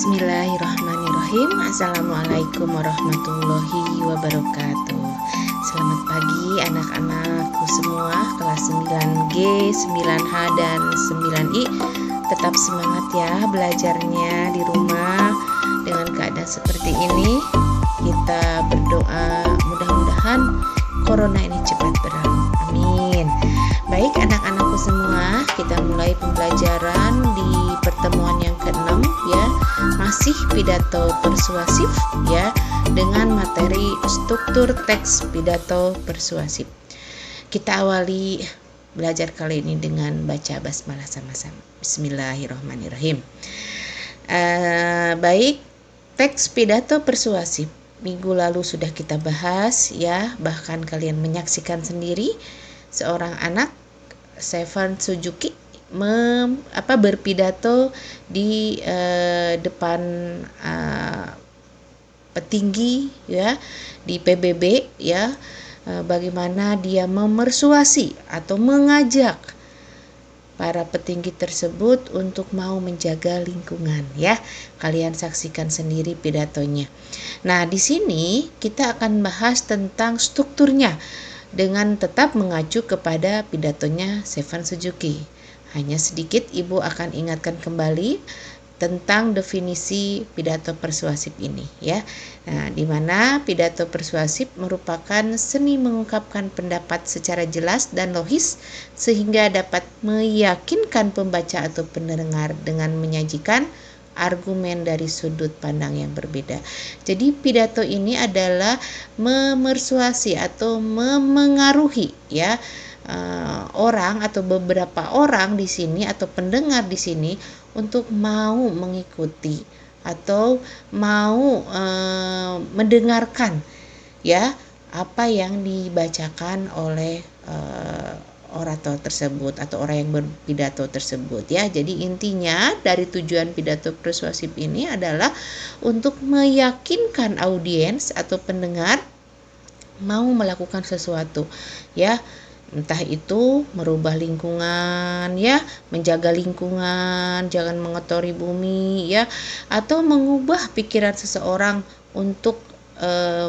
Bismillahirrahmanirrahim. Assalamualaikum warahmatullahi wabarakatuh. Selamat pagi anak-anakku semua kelas 9G, 9H, dan 9I. Tetap semangat ya belajarnya di rumah. Dengan keadaan seperti ini, kita berdoa mudah-mudahan corona ini cepat berlalu. Amin. Baik anak-anakku semua, kita mulai pembelajaran di pertemuan yang ke-6 ya. Masih pidato persuasif ya, dengan materi struktur teks pidato persuasif. Kita awali belajar kali ini dengan baca basmalah sama-sama. Bismillahirrahmanirrahim. Baik, teks pidato persuasif minggu lalu sudah kita bahas ya, bahkan kalian menyaksikan sendiri seorang anak Stefan Suzuki berpidato di depan petinggi ya di PBB ya, bagaimana dia memersuasi atau mengajak para petinggi tersebut untuk mau menjaga lingkungan ya. Kalian saksikan sendiri pidatonya. Nah, di sini kita akan bahas tentang strukturnya dengan tetap mengacu kepada pidatonya Stefan Suzuki. Hanya sedikit Ibu akan ingatkan kembali tentang definisi pidato persuasif ini ya. Nah, di mana pidato persuasif merupakan seni mengungkapkan pendapat secara jelas dan logis sehingga dapat meyakinkan pembaca atau pendengar dengan menyajikan argumen dari sudut pandang yang berbeda. Jadi pidato ini adalah memersuasi atau memengaruhi ya orang atau beberapa orang di sini atau pendengar di sini untuk mau mengikuti atau mau mendengarkan ya apa yang dibacakan oleh orator tersebut atau orang yang berpidato tersebut ya. Jadi intinya dari tujuan pidato persuasif ini adalah untuk meyakinkan audiens atau pendengar mau melakukan sesuatu ya, entah itu merubah lingkungan ya, menjaga lingkungan, jangan mengotori bumi ya, atau mengubah pikiran seseorang untuk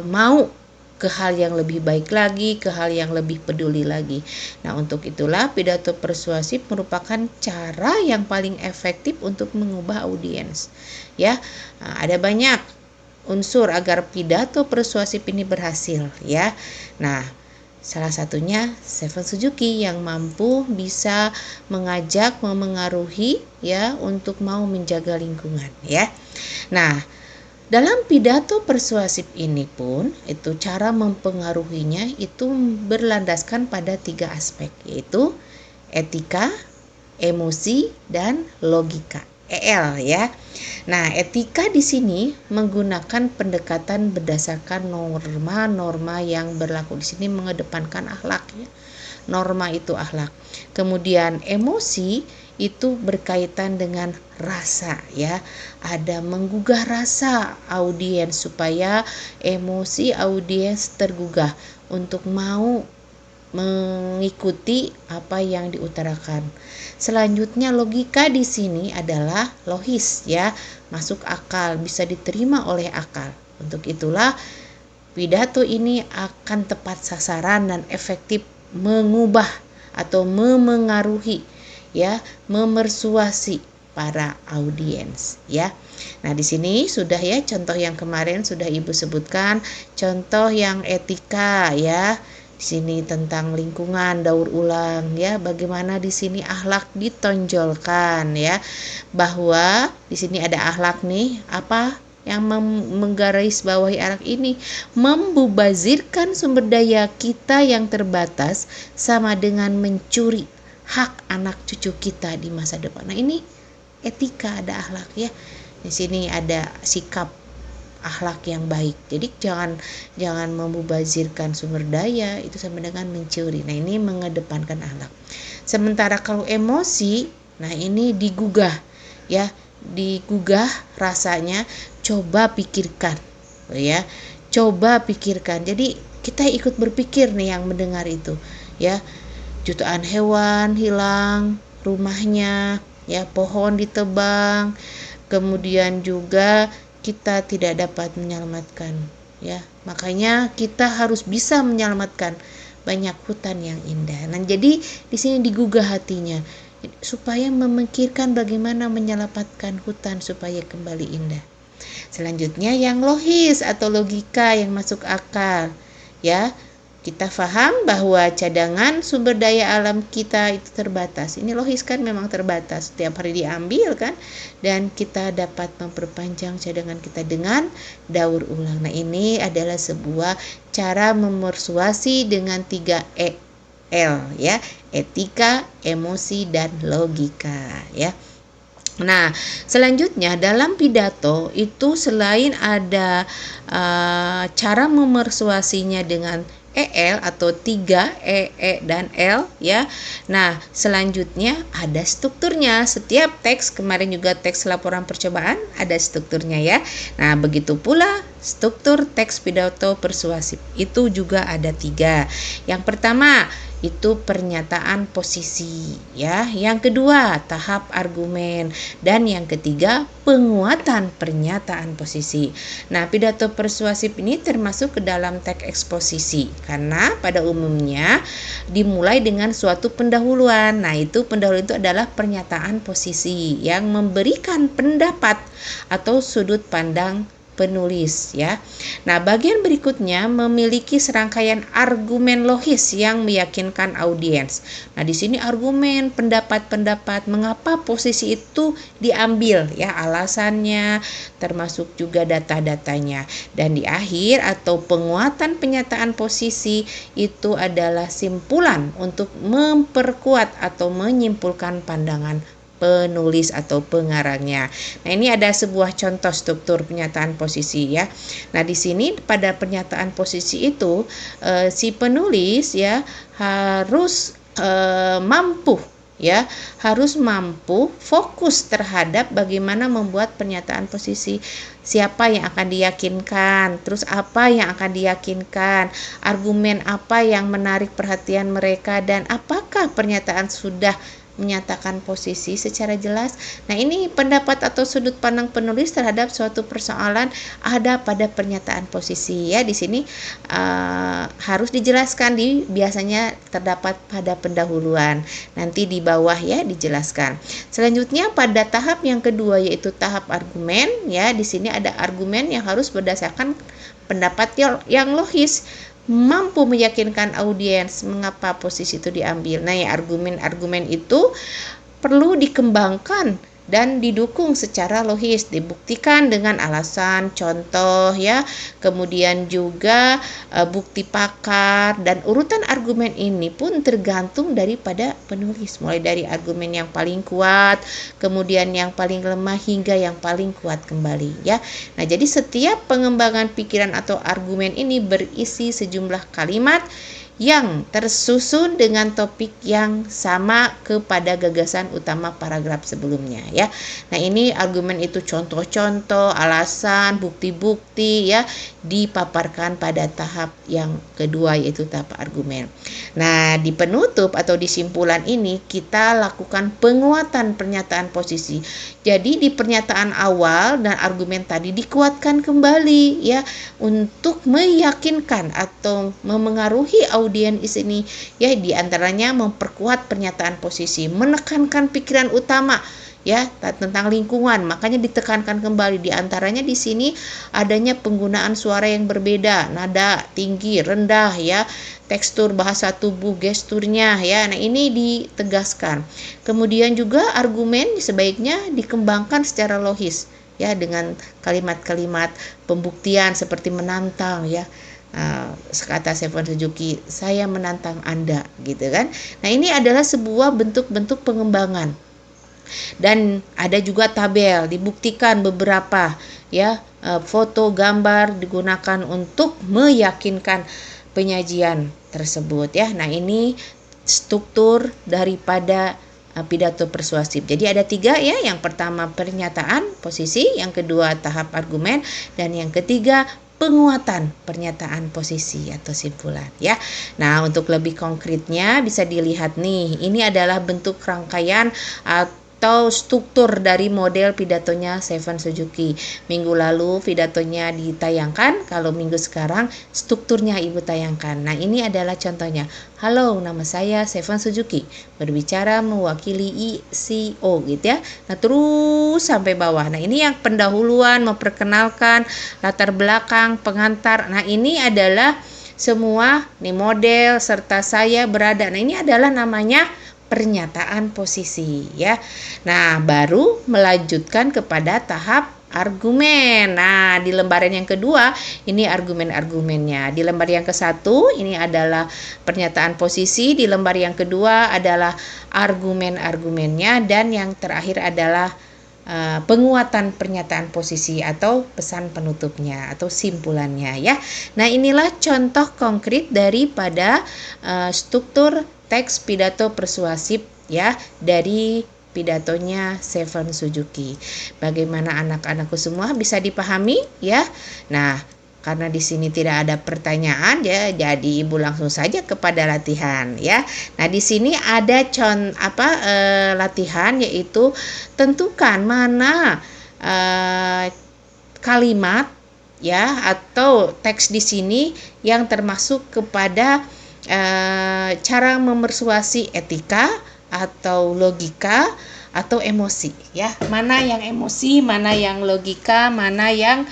mau ke hal yang lebih baik lagi, ke hal yang lebih peduli lagi. Nah, untuk itulah pidato persuasif merupakan cara yang paling efektif untuk mengubah audiens. Ya, nah, ada banyak unsur agar pidato persuasif ini berhasil. Ya, nah salah satunya Stefan Suzuki yang mampu bisa mengajak, memengaruhi ya untuk mau menjaga lingkungan. Ya, nah. Dalam pidato persuasif ini pun itu cara mempengaruhinya itu berlandaskan pada 3 aspek, yaitu etika, emosi, dan logika. EL ya. Nah, etika di sini menggunakan pendekatan berdasarkan norma-norma yang berlaku. Di sini mengedepankan akhlak ya. Norma itu akhlak. Kemudian emosi itu berkaitan dengan rasa ya, ada menggugah rasa audiens supaya emosi audiens tergugah untuk mau mengikuti apa yang diutarakan. Selanjutnya logika di sini adalah logis ya, masuk akal, bisa diterima oleh akal. Untuk itulah pidato ini akan tepat sasaran dan efektif mengubah atau memengaruhi ya, memersuasi para audiens ya. Nah, di sini sudah ya contoh yang kemarin sudah Ibu sebutkan, contoh yang etika ya. Di sini tentang lingkungan, daur ulang ya, bagaimana di sini akhlak ditonjolkan ya. Bahwa di sini ada akhlak nih, apa yang menggarisbawahi akhlak ini? Membubazirkan sumber daya kita yang terbatas sama dengan mencuri hak anak cucu kita di masa depan. Nah, ini etika, ada akhlak ya. Di sini ada sikap akhlak yang baik. Jadi jangan membazirkan sumber daya, itu sama dengan mencuri. Nah, ini mengedepankan akhlak. Sementara kalau emosi, nah ini digugah ya, digugah rasanya, coba pikirkan ya. Coba pikirkan. Jadi kita ikut berpikir nih yang mendengar itu ya. Jutaan hewan hilang rumahnya ya, pohon ditebang, kemudian juga kita tidak dapat menyelamatkan, ya. Makanya kita harus bisa menyelamatkan banyak hutan yang indah. Nah, jadi di sini digugah hatinya supaya memikirkan bagaimana menyelamatkan hutan supaya kembali indah. Selanjutnya yang logis atau logika yang masuk akal, ya. Kita paham bahwa cadangan sumber daya alam kita itu terbatas. Ini logis kan, memang terbatas. Setiap hari diambil kan, dan kita dapat memperpanjang cadangan kita dengan daur ulang. Nah, ini adalah sebuah cara memersuasi dengan 3 L, ya. Etika, emosi, dan logika, ya. Nah, selanjutnya dalam pidato itu selain ada cara memersuasinya dengan EL atau 3 E dan L, ya. Nah, selanjutnya ada strukturnya. Setiap teks, kemarin juga teks laporan percobaan ada strukturnya, ya. Nah, begitu pula struktur teks pidato persuasif itu juga ada 3. Yang pertama itu pernyataan posisi, ya. Yang kedua tahap argumen, dan yang ketiga penguatan pernyataan posisi. Nah, pidato persuasif ini termasuk ke dalam teks eksposisi karena pada umumnya dimulai dengan suatu pendahuluan. Nah, itu pendahuluan itu adalah pernyataan posisi yang memberikan pendapat atau sudut pandang penulis, ya. Nah, bagian berikutnya memiliki serangkaian argumen logis yang meyakinkan audiens. Nah, di sini argumen, pendapat-pendapat mengapa posisi itu diambil, ya, alasannya, termasuk juga data-datanya. Dan di akhir atau penguatan pernyataan posisi itu adalah simpulan untuk memperkuat atau menyimpulkan pandangan penulis atau pengarangnya. Nah, ini ada sebuah contoh struktur pernyataan posisi, ya. Nah, di sini pada pernyataan posisi itu si penulis, ya, harus mampu, ya, harus mampu fokus terhadap bagaimana membuat pernyataan posisi. Siapa yang akan diyakinkan, terus apa yang akan diyakinkan, argumen apa yang menarik perhatian mereka, dan apakah pernyataan sudah menyatakan posisi secara jelas. Nah, ini pendapat atau sudut pandang penulis terhadap suatu persoalan ada pada pernyataan posisi, ya. Di sini harus dijelaskan, biasanya terdapat pada pendahuluan. Nanti di bawah, ya, dijelaskan. Selanjutnya pada tahap yang kedua yaitu tahap argumen, ya. Di sini ada argumen yang harus berdasarkan pendapat yang logis, mampu meyakinkan audiens mengapa posisi itu diambil. Nah, ya, argumen-argumen itu perlu dikembangkan dan didukung secara logis, dibuktikan dengan alasan, contoh, ya, kemudian juga bukti pakar, dan urutan argumen ini pun tergantung daripada penulis, mulai dari argumen yang paling kuat, kemudian yang paling lemah, hingga yang paling kuat kembali, ya. Nah, jadi setiap pengembangan pikiran atau argumen ini berisi sejumlah kalimat yang tersusun dengan topik yang sama kepada gagasan utama paragraf sebelumnya, ya. Nah, ini argumen itu contoh-contoh, alasan, bukti-bukti, ya, dipaparkan pada tahap yang kedua yaitu tahap argumen. Nah, di penutup atau di simpulan ini kita lakukan penguatan pernyataan posisi. Jadi di pernyataan awal dan argumen tadi dikuatkan kembali, ya, untuk meyakinkan atau memengaruhi audiens di sini, ya, diantaranya memperkuat pernyataan posisi, menekankan pikiran utama, ya, tentang lingkungan, makanya ditekankan kembali. Diantaranya di sini adanya penggunaan suara yang berbeda, nada tinggi, rendah, ya, tekstur bahasa tubuh, gesturnya, ya. Nah, ini ditegaskan. Kemudian juga argumen sebaiknya dikembangkan secara logis, ya, dengan kalimat-kalimat pembuktian seperti menantang, ya. Kata Stephen Suzuki, saya menantang Anda, gitu kan. Nah, ini adalah sebuah bentuk-bentuk pengembangan. Dan ada juga tabel, dibuktikan beberapa, ya, foto, gambar digunakan untuk meyakinkan penyajian tersebut, ya. Nah, ini struktur daripada pidato persuasif. Jadi ada 3, ya. Yang pertama pernyataan posisi, yang kedua tahap argumen, dan yang ketiga penguatan pernyataan posisi atau simpulan, ya. Nah, untuk lebih konkretnya bisa dilihat nih, ini adalah bentuk rangkaian atau struktur dari model pidatonya Seven Suzuki. Minggu lalu pidatonya ditayangkan, kalau minggu sekarang strukturnya Ibu tayangkan. Nah, ini adalah contohnya. Halo, nama saya Seven Suzuki, berbicara mewakili CEO gitu ya. Nah, terus sampai bawah. Nah, ini yang pendahuluan, memperkenalkan, latar belakang, pengantar. Nah, ini adalah semua nih model serta saya berada. Nah, ini adalah namanya pernyataan posisi ya. Nah, baru melanjutkan kepada tahap argumen. Nah, di lembaran yang kedua ini argumen-argumennya. Di lembar yang ke-1 ini adalah pernyataan posisi, di lembar yang kedua adalah argumen-argumennya, dan yang terakhir adalah penguatan pernyataan posisi atau pesan penutupnya atau simpulannya ya. Nah, inilah contoh konkret daripada struktur teks pidato persuasif ya dari pidatonya Seven Suzuki. Bagaimana anak-anakku semua bisa dipahami ya? Nah, karena di sini tidak ada pertanyaan ya, jadi Ibu langsung saja kepada latihan ya. Nah, di sini ada latihan, yaitu tentukan mana kalimat ya atau teks di sini yang termasuk kepada cara memersuasi etika atau logika atau emosi ya. Mana yang emosi, mana yang logika, mana yang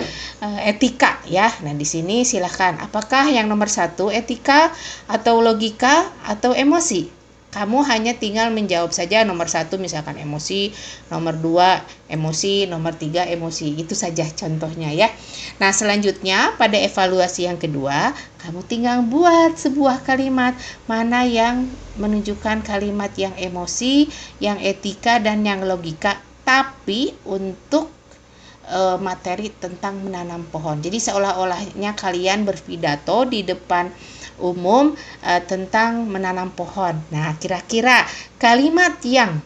etika ya. Nah, di sini silahkan, apakah yang nomor 1 etika atau logika atau emosi? Kamu hanya tinggal menjawab saja nomor 1 misalkan emosi, nomor 2 emosi, nomor 3 emosi. Itu saja contohnya ya. Nah, selanjutnya pada evaluasi yang kedua, kamu tinggal buat sebuah kalimat mana yang menunjukkan kalimat yang emosi, yang etika, dan yang logika, tapi untuk materi tentang menanam pohon. Jadi seolah-olahnya kalian berpidato di depan umum tentang menanam pohon. Nah, kira-kira kalimat yang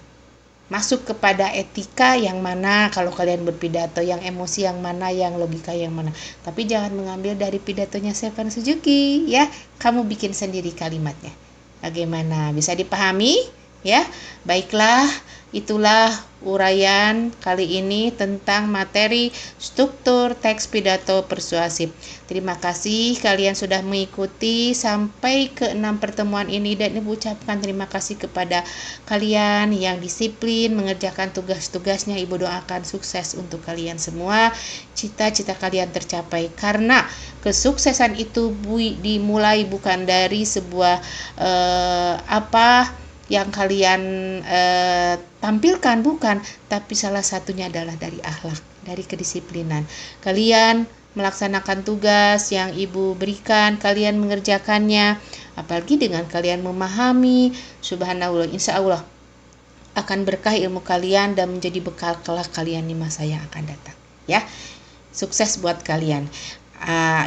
masuk kepada etika yang mana kalau kalian berpidato, yang emosi yang mana, yang logika yang mana. Tapi jangan mengambil dari pidatonya Seven Suzuki ya. Kamu bikin sendiri kalimatnya. Bagaimana? Bisa dipahami? Ya, baiklah, itulah uraian kali ini tentang materi struktur teks pidato persuasif. Terima kasih kalian sudah mengikuti sampai ke 6 pertemuan ini, dan Ibu ucapkan terima kasih kepada kalian yang disiplin mengerjakan tugas-tugasnya. Ibu doakan sukses untuk kalian semua, cita-cita kalian tercapai, karena kesuksesan itu dimulai bukan dari sebuah yang kalian tampilkan, bukan, tapi salah satunya adalah dari akhlak, dari kedisiplinan. Kalian melaksanakan tugas yang Ibu berikan, kalian mengerjakannya, apalagi dengan kalian memahami, subhanallah, insya Allah akan berkah ilmu kalian dan menjadi bekal kelak kalian di masa yang akan datang ya. Sukses buat kalian.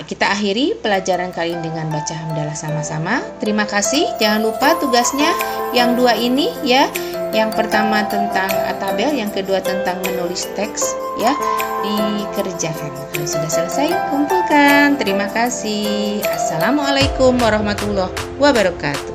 Kita akhiri pelajaran kali ini dengan baca hamdalah sama-sama. Terima kasih. Jangan lupa tugasnya yang 2 ini ya. Yang pertama tentang tabel, yang kedua tentang menulis teks ya, dikerjakan. Kalau sudah selesai, kumpulkan. Terima kasih. Assalamualaikum warahmatullahi wabarakatuh.